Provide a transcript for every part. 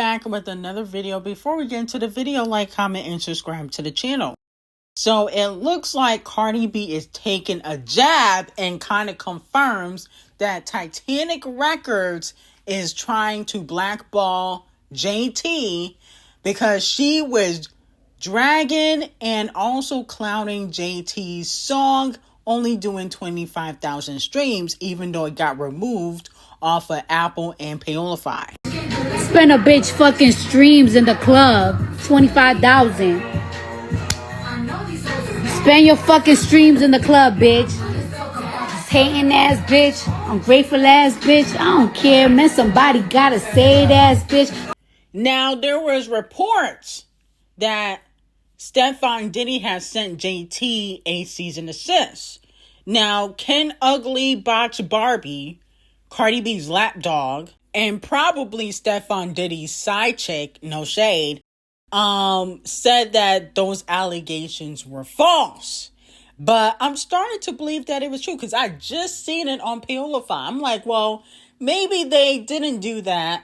back with another video. Before we get into the video, like, comment, and subscribe to the channel. So it looks like Cardi B is taking a jab and kind of confirms that Titanic Records is trying to blackball JT because she was dragging and also clowning JT's song, only doing 25,000 streams, even though it got removed off of Apple and Paolify. Spend a bitch fucking streams in the club, 25,000. Spend your fucking streams in the club, bitch. Hating ass bitch, ungrateful ass bitch. I don't care, man. Somebody gotta say it, ass bitch. Now there was reports that Stefan Diddy has sent JT a cease and desist. Now Ken Ugly Botch Barbie, Cardi B's lapdog, and probably Stefan Diddy's side chick, no shade, said that those allegations were false. But I'm starting to believe that it was true because I just seen it on Paolify. I'm like, well, maybe they didn't do that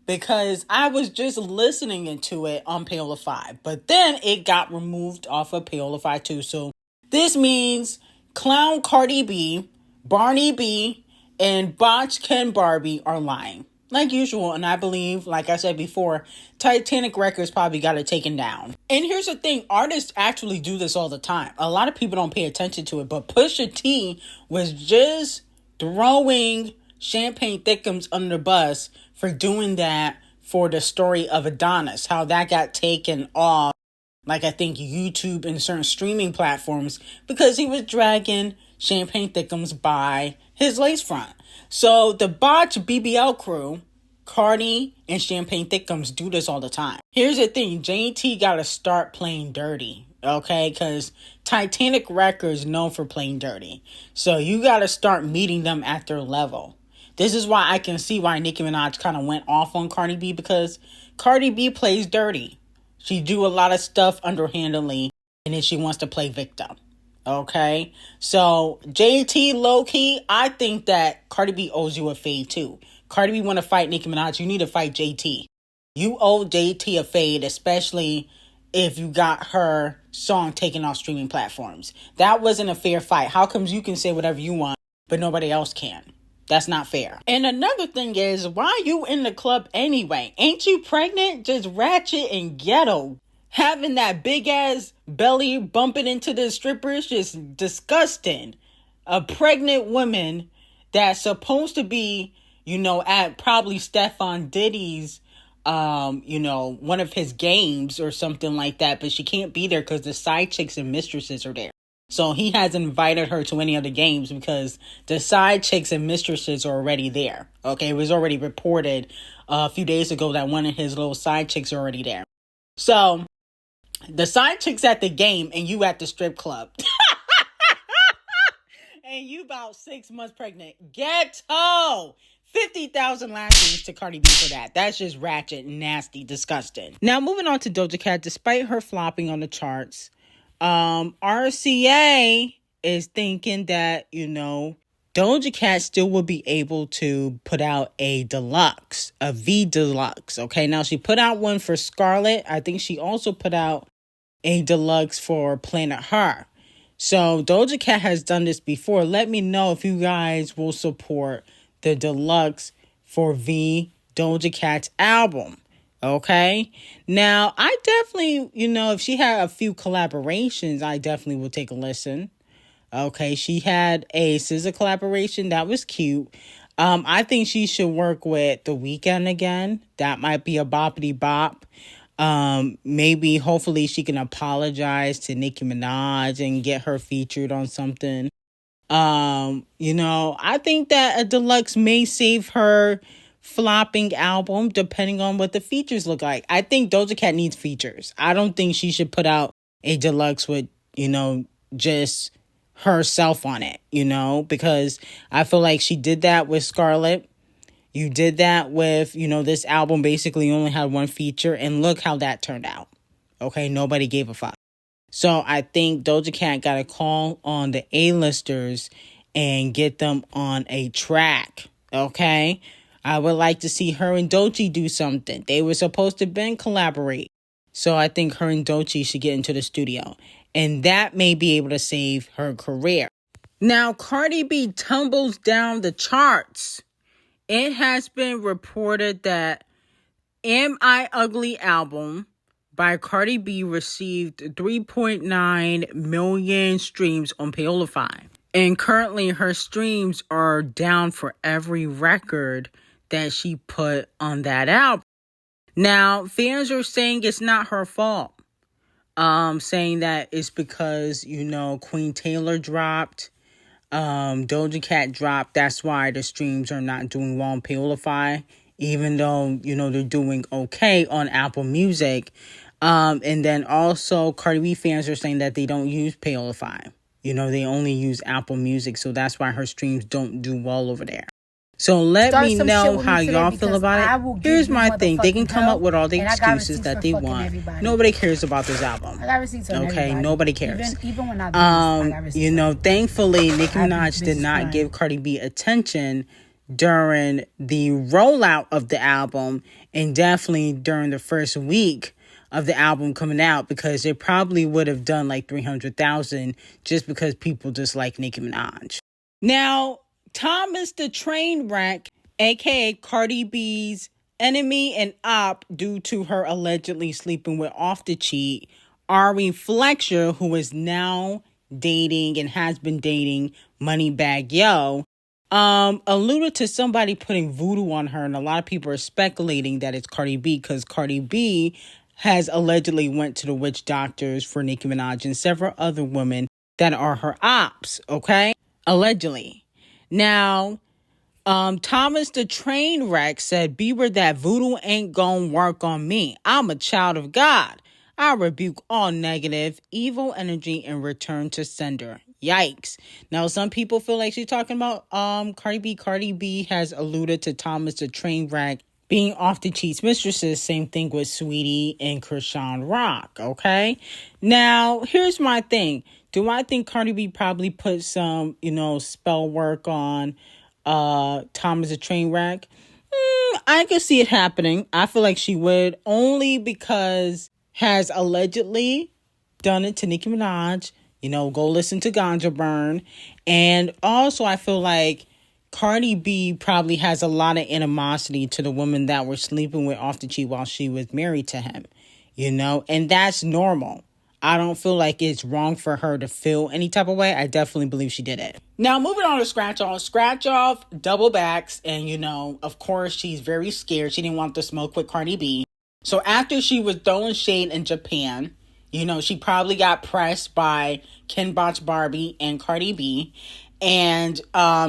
because I was just listening to it on Paolify. But then it got removed off of Paolify too. So this means Clown Cardi B, Barney B, and Botch Ken Barbie are lying. Like usual, and I believe, like I said before, Titanic Records probably got it taken down. And here's the thing, artists actually do this all the time. A lot of people don't pay attention to it, but Pusha T was just throwing Champagne Thickums under the bus for doing that for the story of Adonis, how that got taken off, like I think YouTube and certain streaming platforms, because he was dragging Champagne Thickums by his lace front. So the Botch BBL crew, Cardi and Champagne Thickums, do this all the time. Here's the thing, JT got to start playing dirty, okay? Because Titanic Records known for playing dirty. So you got to start meeting them at their level. This is why I can see why Nicki Minaj kind of went off on Cardi B, because Cardi B plays dirty. She do a lot of stuff underhandedly, and then she wants to play victim. Okay, so JT low-key, I think that Cardi B owes you a fade too. Cardi B want to fight Nicki Minaj, you need to fight JT. You owe JT a fade, especially if you got her song taken off streaming platforms. That wasn't a fair fight. How comes you can say whatever you want, but nobody else can? That's not fair. And another thing is, why you in the club anyway? Ain't you pregnant? Just ratchet and ghetto. Having that big ass belly bumping into the strippers, just disgusting. A pregnant woman that's supposed to be, at probably Stefan Diddy's, one of his games or something like that. But she can't be there because the side chicks and mistresses are there. So he hasn't invited her to any of the games because the side chicks and mistresses are already there. Okay, it was already reported a few days ago that one of his little side chicks are already there. So the side chick's at the game and you at the strip club. And you about 6 months pregnant. Ghetto! 50,000 lashes to Cardi B for that. That's just ratchet, nasty, disgusting. Now moving on to Doja Cat. Despite her flopping on the charts, RCA is thinking that, Doja Cat still will be able to put out a deluxe, a V deluxe. Okay, now she put out one for Scarlett. I think she also put out a deluxe for Planet Her. So Doja Cat has done this before. Let me know if you guys will support the deluxe for V Doja Cat's album. Okay. Now, I definitely, if she had a few collaborations, I definitely will take a listen. Okay. She had a SZA collaboration. That was cute. I think she should work with The Weeknd again. That might be a boppity bop. Maybe hopefully she can apologize to Nicki Minaj and get her featured on something. I think that a deluxe may save her flopping album depending on what the features look like. I think Doja Cat needs features. I don't think she should put out a deluxe with, just herself on it, because I feel like she did that with Scarlett. You did that with, this album basically only had one feature, and look how that turned out. Okay, nobody gave a fuck. So I think Doja Cat got to call on the A-listers and get them on a track. Okay, I would like to see her and D0JA do something. They were supposed to then collaborate. So I think her and D0JA should get into the studio. And that may be able to save her career. Now, Cardi B tumbles down the charts. It has been reported that Am I Ugly album by Cardi B received 3.9 million streams on Paolify. And currently her streams are down for every record that she put on that album. Now, fans are saying it's not her fault. Saying that it's because, Queen Taylor dropped, Doja Cat dropped. That's why the streams are not doing well on Paolify, even though, they're doing okay on Apple Music. And then also Cardi B fans are saying that they don't use Paolify. They only use Apple Music, so that's why her streams don't do well over there. So let me know how y'all feel about it. Here's my thing. They can come up with all the excuses that they want. Nobody cares about this album. Okay, nobody cares. Even when I thankfully, Nicki Minaj did not give Cardi B attention during the rollout of the album, and definitely during the first week of the album coming out, because they probably would have done like 300,000 just because people dislike Nicki Minaj. Now, Thomas the Trainwreck, aka Cardi B's enemy and op due to her allegedly sleeping with off the cheat, Ari Fletcher, who is now dating and has been dating Moneybagg Yo, alluded to somebody putting voodoo on her, and a lot of people are speculating that it's Cardi B, because Cardi B has allegedly went to the witch doctors for Nicki Minaj and several other women that are her ops, okay? Allegedly. Now, Thomas the Trainwreck said, "Beware that voodoo ain't gonna work on me. I'm a child of God. I rebuke all negative, evil energy and return to sender." Yikes. Now, some people feel like she's talking about Cardi B. Cardi B has alluded to Thomas the Trainwreck being off the cheats mistresses. Same thing with Sweetie and Krishan Rock, okay? Now, here's my thing. Do I think Cardi B probably put some, spell work on Thomas the Trainwreck? I could see it happening. I feel like she would, only because has allegedly done it to Nicki Minaj. Go listen to Ganja Burn. And also I feel like Cardi B probably has a lot of animosity to the women that were sleeping with off the cheat while she was married to him, and that's normal. I don't feel like it's wrong for her to feel any type of way. I definitely believe she did it. Now, moving on to Scratch Off. Scratch Off double backs, and of course, she's very scared. She didn't want to smoke with Cardi B. So after she was throwing shade in Japan, she probably got pressed by Ken Botch Barbie and Cardi B. And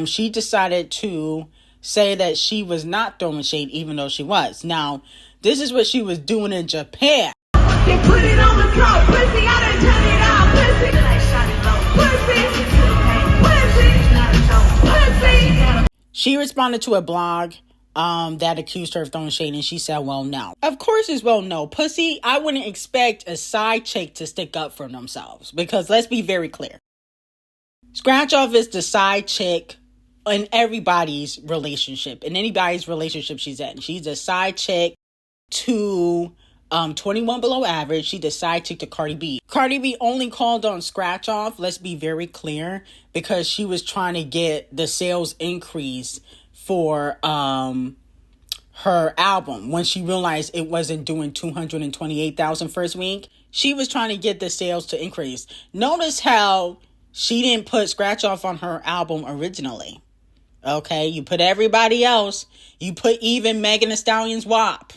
she decided to say that she was not throwing shade, even though she was. Now, this is what she was doing in Japan. They put it on the floor, pussy, I done turn it out, pussy. Pussy. She responded to a blog that accused her of throwing shade, and she said, well, no. Of course it's well, no. Pussy, I wouldn't expect a side chick to stick up for themselves, because let's be very clear. Scratch Off is the side chick in everybody's relationship, in anybody's relationship she's in. She's a side chick to 21 Below Average. She's the side chick to Cardi B. Cardi B only called on Scratch Off, let's be very clear, because she was trying to get the sales increase for her album. When she realized it wasn't doing 228,000 first week, she was trying to get the sales to increase. Notice how she didn't put Scratch Off on her album originally. Okay, you put everybody else. You put even Megan Thee Stallion's WAP.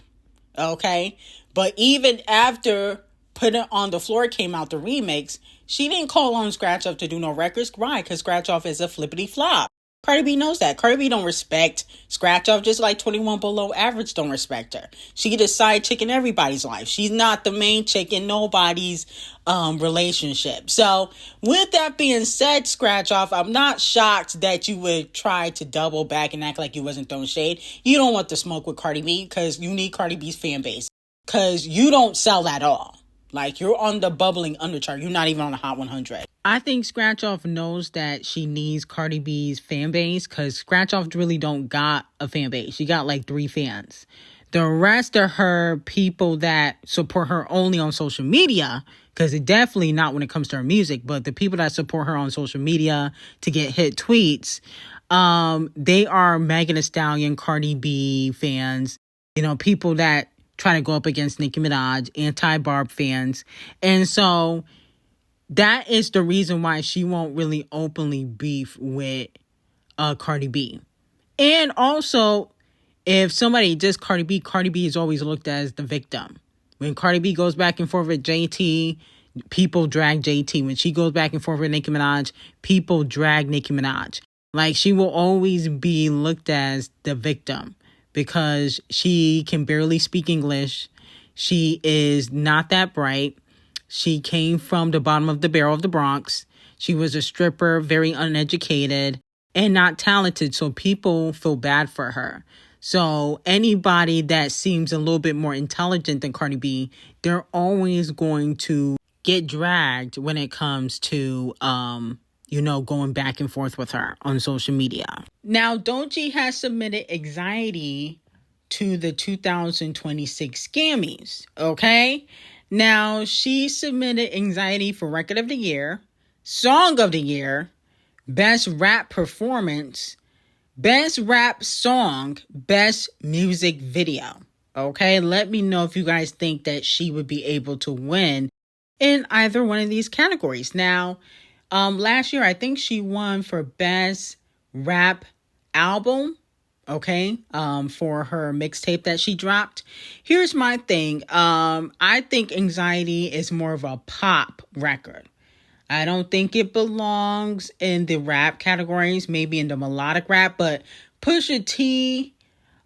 Okay, but even after Put It On The Floor came out, the remix, she didn't call on Scratch Off to do no records. Why? Because Scratch Off is a flippity flop. Cardi B knows that. Cardi B don't respect Scratch Off, just like 21 Below Average don't respect her. She the side chick in everybody's life. She's not the main chick in nobody's relationship. So with that being said, Scratch Off, I'm not shocked that you would try to double back and act like you wasn't throwing shade. You don't want to smoke with Cardi B because you need Cardi B's fan base, because you don't sell at all. Like, you're on the bubbling underchart. You're not even on the Hot 100. I think Scratch Off knows that she needs Cardi B's fan base because Scratch Off really don't got a fan base. She got like 3 fans. The rest of her people that support her only on social media, because it definitely not when it comes to her music, but the people that support her on social media to get hit tweets, they are Megan Thee Stallion, Cardi B fans, you know, people that try to go up against Nicki Minaj, anti-Barb fans. And so that is the reason why she won't really openly beef with Cardi B. And also, if somebody just Cardi B is always looked at as the victim. When Cardi B goes back and forth with JT, people drag JT. When she goes back and forth with Nicki Minaj, people drag Nicki Minaj. Like, she will always be looked as the victim because she can barely speak English. She is not that bright. She came from the bottom of the barrel of the Bronx. She was a stripper, very uneducated, and not talented. So people feel bad for her. So anybody that seems a little bit more intelligent than Cardi B, they're always going to get dragged when it comes to, going back and forth with her on social media. Now, D0JA has submitted Anxiety to the 2026 Grammys, okay? Now, she submitted Anxiety for Record of the Year, Song of the Year, Best Rap Performance, Best Rap Song, Best Music Video. Okay, let me know if you guys think that she would be able to win in either one of these categories. Now, last year, I think she won for Best Rap Album, okay, for her mixtape that she dropped. Here's my thing. I think Anxiety is more of a pop record. I don't think it belongs in the rap categories, maybe in the melodic rap, but Pusha T,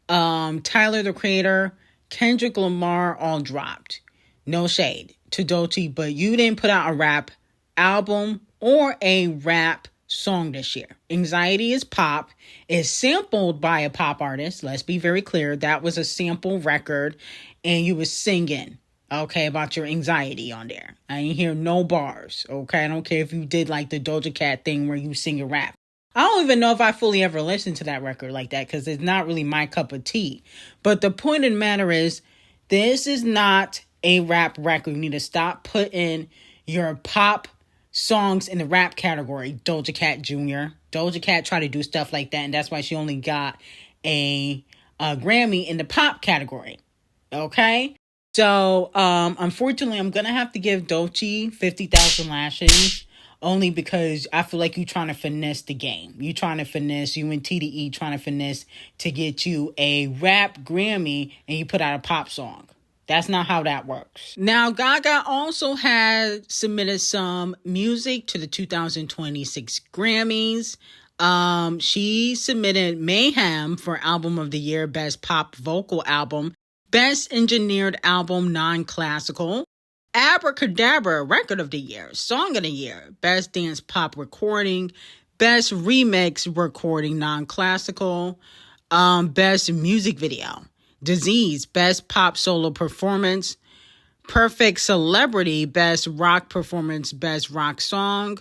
Tyler, the Creator, Kendrick Lamar all dropped. No shade to D0JA, but you didn't put out a rap album or a rap song this year. Anxiety is pop. It's sampled by a pop artist. Let's be very clear. That was a sample record and you was singing, okay, about your anxiety on there. I ain't hear no bars, okay? I don't care if you did like the Doja Cat thing where you sing a rap. I don't even know if I fully ever listened to that record like that because it's not really my cup of tea. But the point of the matter is, this is not a rap record. You need to stop putting your pop songs in the rap category. Doja Cat Jr. Doja Cat tried to do stuff like that, and that's why she only got a Grammy in the pop category, okay? So, unfortunately, I'm going to have to give D0JA 50,000 lashes only because I feel like you're trying to finesse the game. You're trying to finesse, you and TDE trying to finesse to get you a rap Grammy and you put out a pop song. That's not how that works. Now, Gaga also has submitted some music to the 2026 Grammys. She submitted Mayhem for Album of the Year, Best Pop Vocal Album, Best Engineered Album Non-Classical, Abracadabra Record of the Year, Song of the Year, Best Dance Pop Recording, Best Remix Recording Non-Classical, Best Music Video, Disease, Best Pop Solo Performance, Perfect Celebrity, Best Rock Performance, Best Rock Song,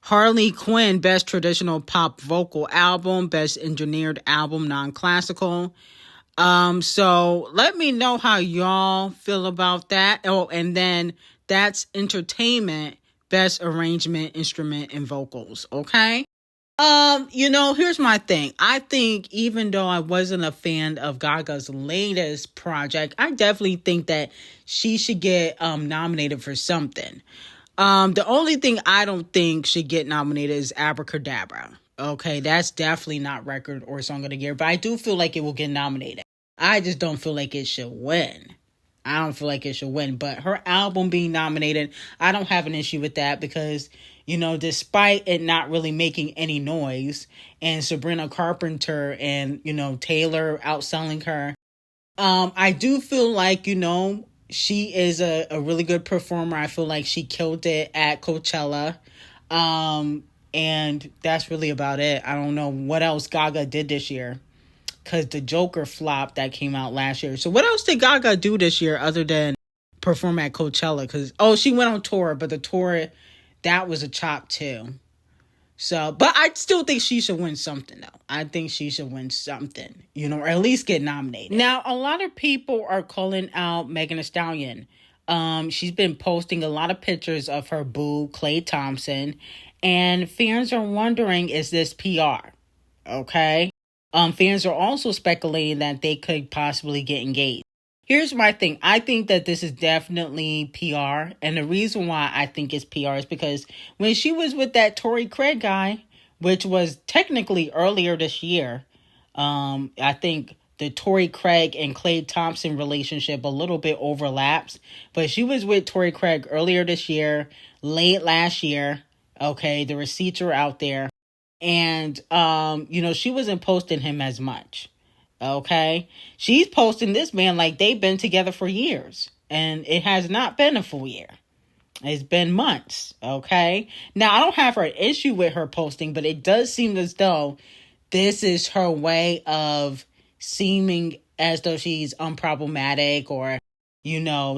Harley Quinn, Best Traditional Pop Vocal Album, Best Engineered Album Non-Classical. So let me know how y'all feel about that. Oh, and then that's Entertainment, Best Arrangement, Instrument, and Vocals. Okay. Here's my thing. I think even though I wasn't a fan of Gaga's latest project, I definitely think that she should get nominated for something. The only thing I don't think should get nominated is Abracadabra. Okay, that's definitely not Record or Song of the Year, but I do feel like it will get nominated. I just don't feel like it should win. I don't feel like it should win, but her album being nominated, I don't have an issue with that because, despite it not really making any noise and Sabrina Carpenter and, Taylor outselling her, I do feel like, she is a really good performer. I feel like she killed it at Coachella. And that's really about it. I don't know what else Gaga did this year because the Joker flop that came out last year. So what else did Gaga do this year other than perform at Coachella? Because, she went on tour, but the tour that was a chop too. So, but I still think she should win something, though. I think she should win something, or at least get nominated. Now, a lot of people are calling out Megan Thee Stallion. She's been posting a lot of pictures of her boo, Klay Thompson, and fans are wondering, is this PR? Okay? Fans are also speculating that they could possibly get engaged. Here's my thing. I think that this is definitely PR. And the reason why I think it's PR is because when she was with that Torrey Craig guy, which was technically earlier this year, I think the Torrey Craig and Klay Thompson relationship a little bit overlaps. But she was with Torrey Craig earlier this year, late last year. Okay, the receipts are out there. And, she wasn't posting him as much. Okay, she's posting this man like they've been together for years, and it has not been a full year. It's been months. Okay, now I don't have an issue with her posting, but it does seem as though this is her way of seeming as though she's unproblematic, or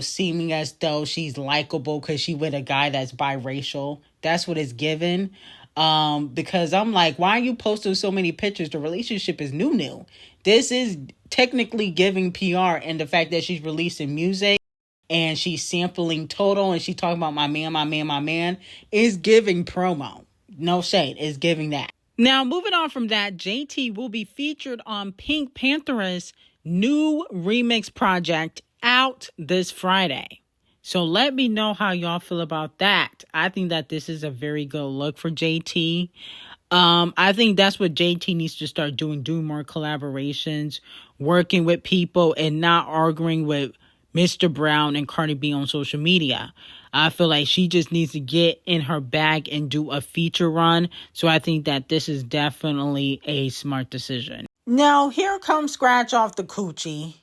seeming as though she's likable because she with a guy that's biracial. That's what it's given. Because I'm like, why are you posting so many pictures? The relationship is new. This is technically giving PR, and the fact that she's releasing music and she's sampling Total and she's talking about my man is giving promo. No shade, is giving that. Now, moving on from that, JT will be featured on Pink Panther's new remix project out this Friday. So let me know how y'all feel about that. I think that this is a very good look for JT. I think that's what JT needs to start doing more collaborations, working with people and not arguing with Mr. Brown and Cardi B on social media. I feel like she just needs to get in her bag and do a feature run. So I think that this is definitely a smart decision. Now, here comes Scratch Off the Coochie.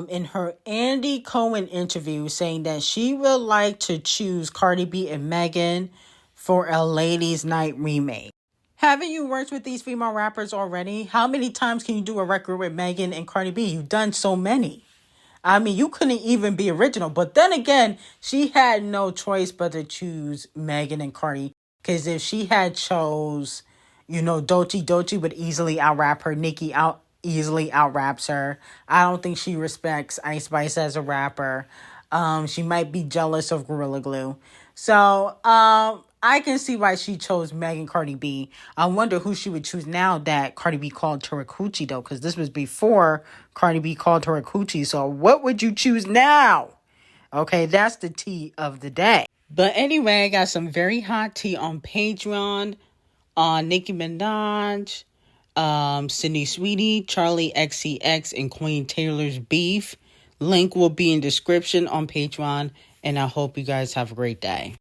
In her Andy Cohen interview, saying that she would like to choose Cardi B and Megan for a Ladies Night remake. Haven't you worked with these female rappers already? How many times can you do a record with Megan and Cardi B? You've done so many. I mean, you couldn't even be original. But then again, she had no choice but to choose Megan and Cardi. Because if she had chose, D0JA would easily out-rap her. Nicki easily out-raps her. I don't think she respects Ice Spice as a rapper. She might be jealous of Gorilla Glue. So, I can see why she chose Megan Cardi B. I wonder who she would choose now that Cardi B called her a coochie, though, because this was before Cardi B called her a coochie. So what would you choose now? Okay, that's the tea of the day. But anyway, I got some very hot tea on Patreon on Nicki Minaj, Sydney Sweetie, Charlie XCX, and Queen Taylor's beef. Link will be in description on Patreon, and I hope you guys have a great day.